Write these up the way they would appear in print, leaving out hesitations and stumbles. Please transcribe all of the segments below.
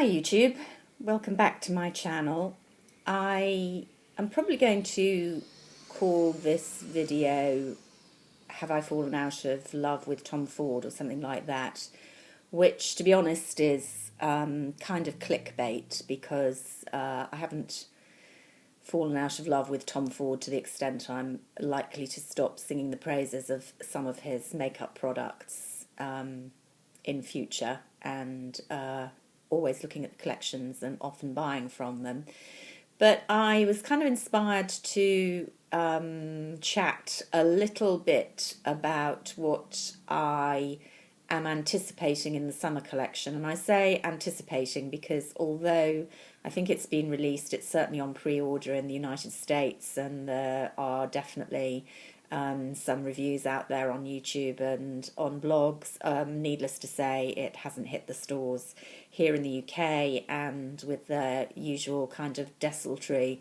Hi YouTube, welcome back to my channel. I am probably going to call this video Have I Fallen Out of Love with Tom Ford or something like that, which to be honest is kind of clickbait because I haven't fallen out of love with Tom Ford to the extent I'm likely to stop singing the praises of some of his makeup products in future, and always looking at the collections and often buying from them. But I was kind of inspired to chat a little bit about what I am anticipating in the summer collection. And I say anticipating because although I think it's been released, it's certainly on pre-order in the United States, and there are definitely some reviews out there on YouTube and on blogs. Needless to say, it hasn't hit the stores here in the UK, and with their usual kind of desultory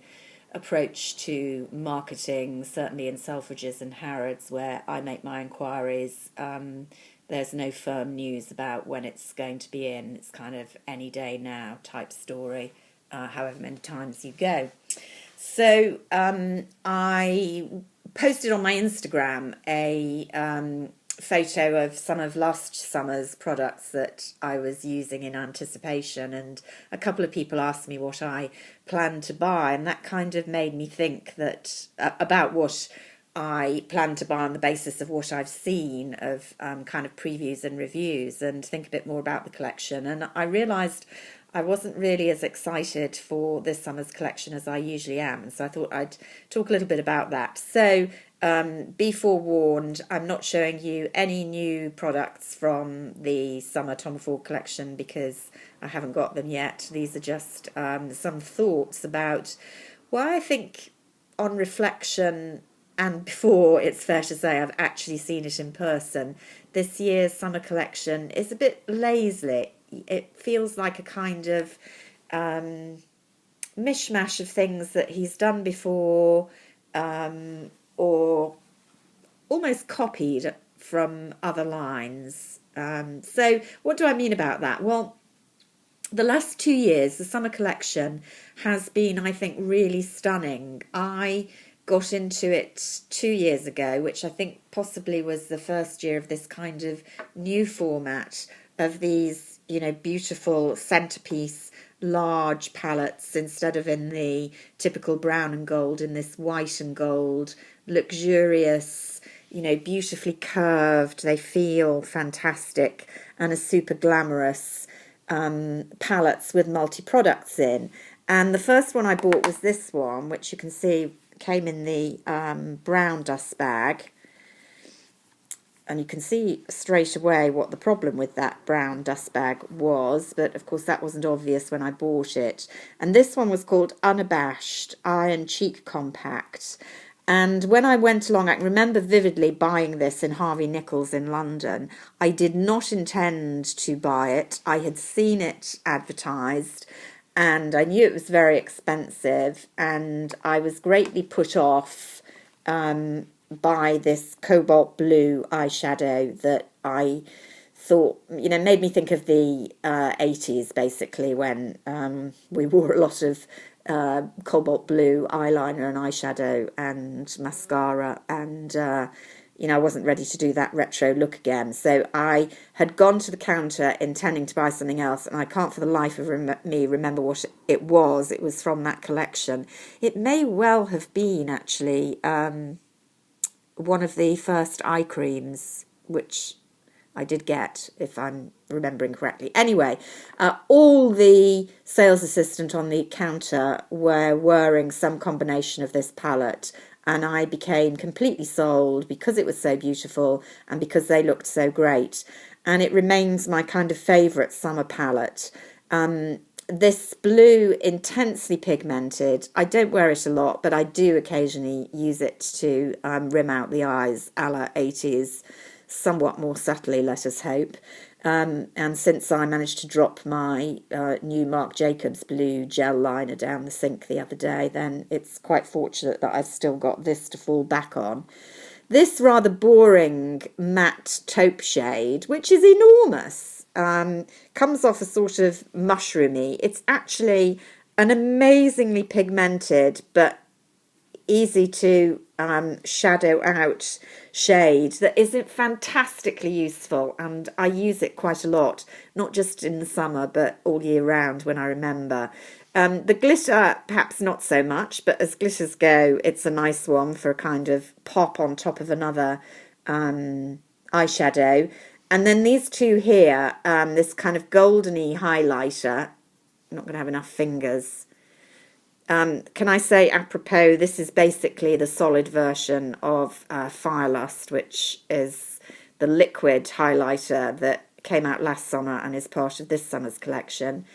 approach to marketing, certainly in Selfridges and Harrods, where I make my inquiries, there's no firm news about when it's going to be in. It's kind of any day now type story, however many times you go. So I posted on my Instagram a photo of some of last summer's products that I was using in anticipation, and a couple of people asked me what I planned to buy, and that kind of made me think that about what I plan to buy on the basis of what I've seen of kind of previews and reviews, and think a bit more about the collection. And I realised I wasn't really as excited for this summer's collection as I usually am, and so I thought I'd talk a little bit about that. So be forewarned, I'm not showing you any new products from the summer Tom Ford collection because I haven't got them yet. These are just some thoughts about why I think, on reflection, and before it's fair to say I've actually seen it in person, this year's summer collection is a bit lazy. It feels like a kind of mishmash of things that he's done before, or almost copied from other lines. So what do I mean about that? Well, the last 2 years, the summer collection has been, I think, really stunning. I got into it 2 years ago, which I think possibly was the first year of this kind of new format of these, you know, beautiful centerpiece large palettes instead of in the typical brown and gold, in this white and gold, luxurious, you know, beautifully curved. They feel fantastic and are super glamorous palettes with multi-products in. And the first one I bought was this one, which you can see came in the brown dust bag. And you can see straight away what the problem with that brown dust bag was, but of course that wasn't obvious when I bought it. And this one was called Unabashed Iron Cheek Compact. And when I went along, I can remember vividly buying this in Harvey Nichols in London. I did not intend to buy it. I had seen it advertised, and I knew it was very expensive, and I was greatly put off by this cobalt blue eyeshadow that I thought, you know, made me think of the 80s, basically, when we wore a lot of cobalt blue eyeliner and eyeshadow and mascara, and you know, I wasn't ready to do that retro look again. So I had gone to the counter intending to buy something else, and I can't for the life of me remember what it was. It was from that collection. It may well have been actually one of the first eye creams, which I did get, if I'm remembering correctly. Anyway, all the sales assistant on the counter were wearing some combination of this palette, and I became completely sold because it was so beautiful and because they looked so great. And it remains my kind of favourite summer palette. This blue, intensely pigmented, I don't wear it a lot, but I do occasionally use it to rim out the eyes, a la 80s, somewhat more subtly, let us hope. And since I managed to drop my new Marc Jacobs blue gel liner down the sink the other day, then it's quite fortunate that I've still got this to fall back on. This rather boring matte taupe shade, which is enormous, comes off a sort of mushroomy. It's actually an amazingly pigmented but easy to shadow out shade that isn't fantastically useful, and I use it quite a lot, not just in the summer but all year round when I remember. The glitter perhaps not so much, but as glitters go, it's a nice one for a kind of pop on top of another eyeshadow. And then these two here, this kind of goldeny highlighter. I'm not going to have enough fingers. Can I say, apropos, this is basically the solid version of Firelust, which is the liquid highlighter that came out last summer and is part of this summer's collection.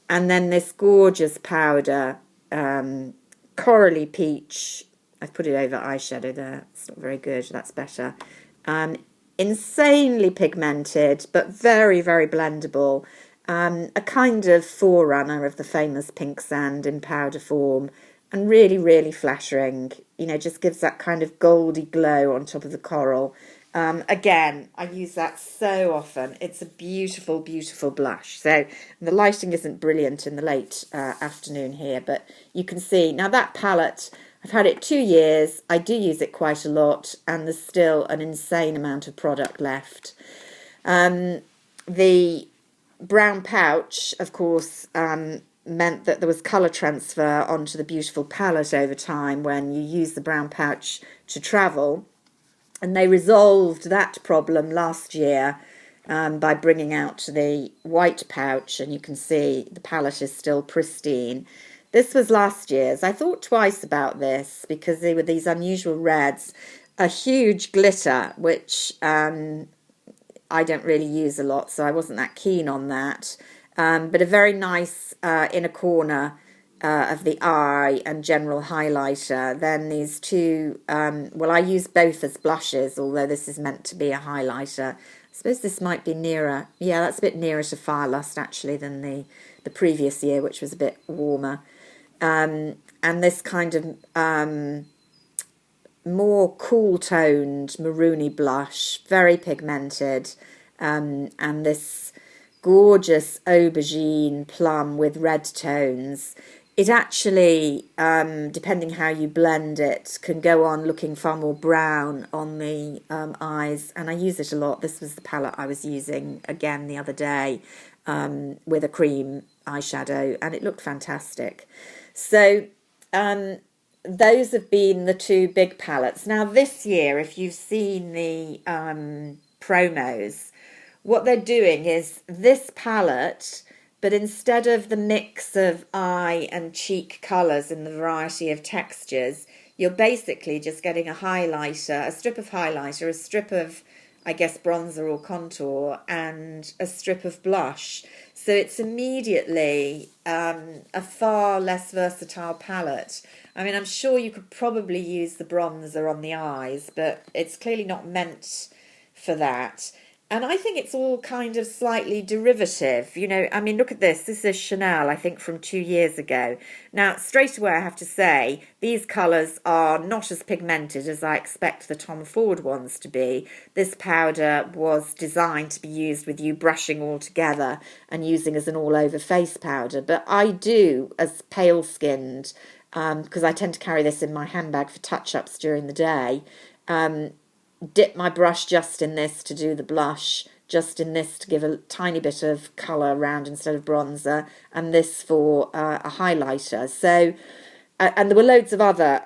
And then this gorgeous powder, corally peach. I've put it over eyeshadow there. It's not very good. That's better. Insanely pigmented, but very, very blendable. A kind of forerunner of the famous pink sand in powder form, and really, really flattering. You know, just gives that kind of goldy glow on top of the coral. Again, I use that so often. It's a beautiful, beautiful blush. So the lighting isn't brilliant in the late afternoon here, but you can see. Now that palette, I've had it 2 years. I do use it quite a lot, and there's still an insane amount of product left. The brown pouch, of course, meant that there was colour transfer onto the beautiful palette over time when you use the brown pouch to travel. And they resolved that problem last year by bringing out the white pouch, and you can see the palette is still pristine. This was last year's. I thought twice about this because they were these unusual reds, a huge glitter, which I don't really use a lot, so I wasn't that keen on that. But a very nice inner corner of the eye and general highlighter. Then these two, well, I use both as blushes, although this is meant to be a highlighter. I suppose this might be nearer. Yeah, that's a bit nearer to Firelust, actually, than the previous year, which was a bit warmer. And this kind of more cool-toned maroony blush, very pigmented, and this gorgeous aubergine plum with red tones. It actually, depending how you blend it, can go on looking far more brown on the eyes, and I use it a lot. This was the palette I was using again the other day with a cream eyeshadow, and it looked fantastic. So those have been the two big palettes. Now this year, if you've seen the promos, what they're doing is this palette, but instead of the mix of eye and cheek colours and the variety of textures, you're basically just getting a highlighter, a strip of highlighter, a strip of, I guess, bronzer or contour, and a strip of blush. So it's immediately a far less versatile palette. I mean, I'm sure you could probably use the bronzer on the eyes, but it's clearly not meant for that. And I think it's all kind of slightly derivative. You know, I mean, look at this. This is Chanel, I think, from 2 years ago. Now, straight away, I have to say, these colours are not as pigmented as I expect the Tom Ford ones to be. This powder was designed to be used with you brushing all together and using as an all-over face powder. But I do, as pale-skinned, because I tend to carry this in my handbag for touch-ups during the day, dip my brush just in this to do the blush, just in this to give a tiny bit of colour around instead of bronzer, and this for a highlighter. So, and there were loads of other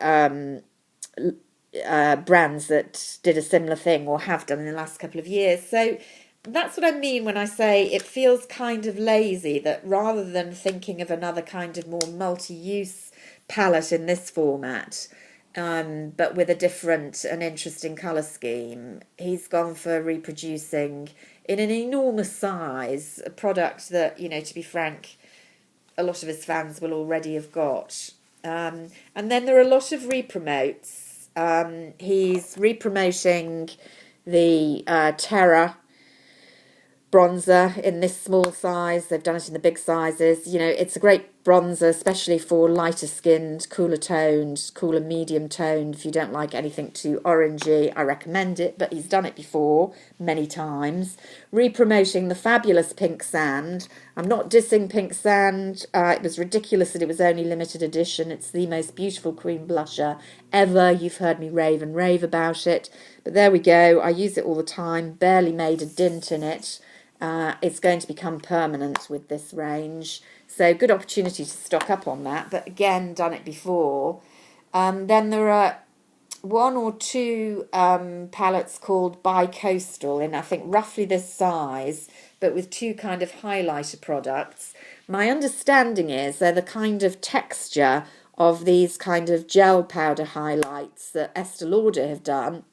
brands that did a similar thing or have done in the last couple of years. So that's what I mean when I say it feels kind of lazy, that rather than thinking of another kind of more multi-use palette in this format, but with a different and interesting colour scheme, he's gone for reproducing in an enormous size a product that, you know, to be frank, a lot of his fans will already have got. And then there are a lot of re-promotes. He's re-promoting the Terra bronzer in this small size. They've done it in the big sizes. You know, it's a great bronzer, especially for lighter skinned, cooler toned, cooler medium toned. If you don't like anything too orangey, I recommend it, but he's done it before many times. Re-promoting the fabulous Pink Sand. I'm not dissing Pink Sand. It was ridiculous that it was only limited edition. It's the most beautiful cream blusher ever. You've heard me rave and rave about it. But there we go. I use it all the time. Barely made a dint in it. It's going to become permanent with this range. So good opportunity to stock up on that. But again, done it before. Then there are one or two palettes called Bi-Coastal in, I think, roughly this size, but with two kind of highlighter products. My understanding is they're the kind of texture of these kind of gel powder highlights that Estee Lauder have done.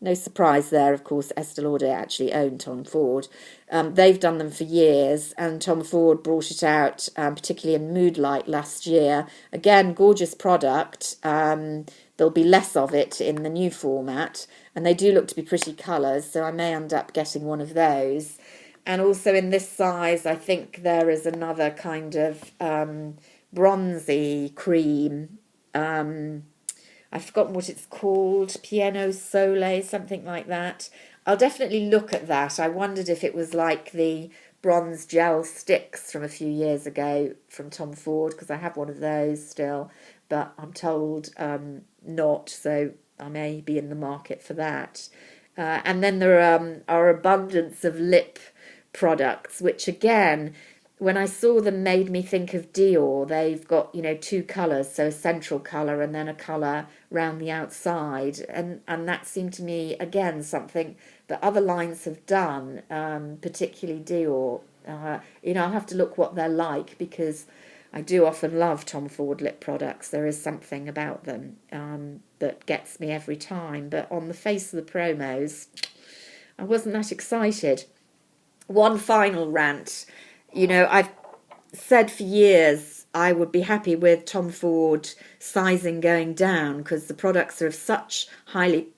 No surprise there, of course, Estee Lauder actually owned Tom Ford. They've done them for years, and Tom Ford brought it out, particularly in Moodlight last year. Again, gorgeous product. There'll be less of it in the new format, and they do look to be pretty colours, so I may end up getting one of those. And also in this size, I think there is another kind of bronzy cream. I've forgotten what it's called, Piano Soleil, something like that. I'll definitely look at that. I wondered if it was like the bronze gel sticks from a few years ago from Tom Ford, because I have one of those still, but I'm told not, so I may be in the market for that. And then there are abundance of lip products, which again, when I saw them, made me think of Dior. They've got, two colours, so a central colour and then a colour round the outside. And that seemed to me, again, something that other lines have done, particularly Dior. I'll have to look what they're like, because I do often love Tom Ford lip products. There is something about them that gets me every time. But on the face of the promos, I wasn't that excited. One final rant. I've said for years I would be happy with Tom Ford sizing going down, because the products are of such highly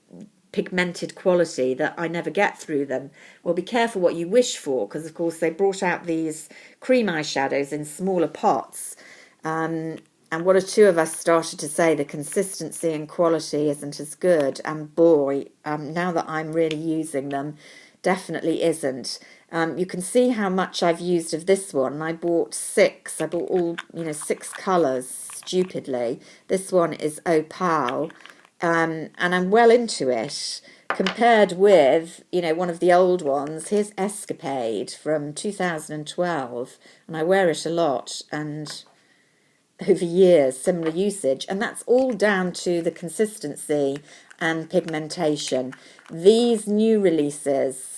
pigmented quality that I never get through them. Well, be careful what you wish for, because of course they brought out these cream eyeshadows in smaller pots, and one or two of us started to say the consistency and quality isn't as good, and boy, now that I'm really using them, definitely isn't. You can see how much I've used of this one. I bought 6. I bought all, 6 colours, stupidly. This one is Opal, and I'm well into it. Compared with, one of the old ones, here's Escapade from 2012, and I wear it a lot, and over years, similar usage, and that's all down to the consistency and pigmentation. These new releases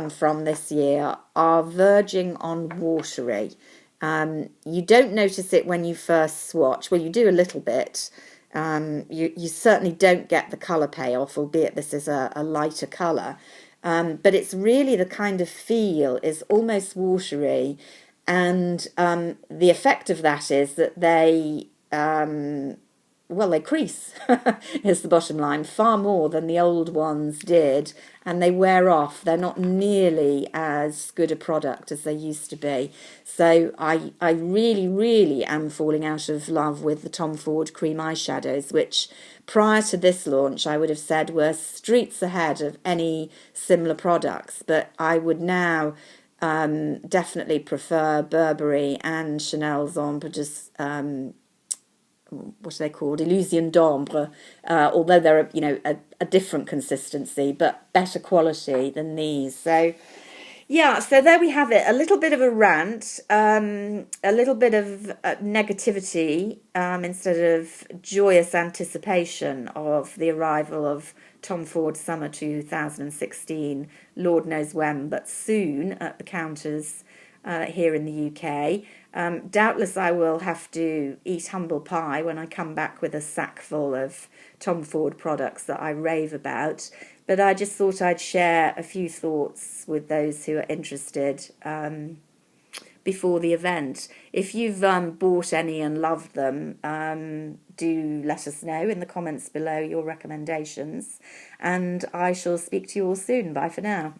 from this year are verging on watery. You don't notice it when you first swatch. Well, you do a little bit. You certainly don't get the colour payoff, albeit this is a lighter colour. But it's really the kind of feel is almost watery. And the effect of that is that they crease, is the bottom line, far more than the old ones did, and they wear off. They're not nearly as good a product as they used to be. So I really, really am falling out of love with the Tom Ford cream eyeshadows, which prior to this launch I would have said were streets ahead of any similar products, but I would now definitely prefer Burberry and Chanel's Ombre what are they called? Illusion d'Ombre, although they're a different consistency, but better quality than these. So yeah, so there we have it. A little bit of a rant, a little bit of negativity instead of joyous anticipation of the arrival of Tom Ford Summer 2016. Lord knows when, but soon at the counters here in the UK. Doubtless I will have to eat humble pie when I come back with a sack full of Tom Ford products that I rave about. But I just thought I'd share a few thoughts with those who are interested before the event. If you've bought any and loved them, do let us know in the comments below your recommendations. And I shall speak to you all soon. Bye for now.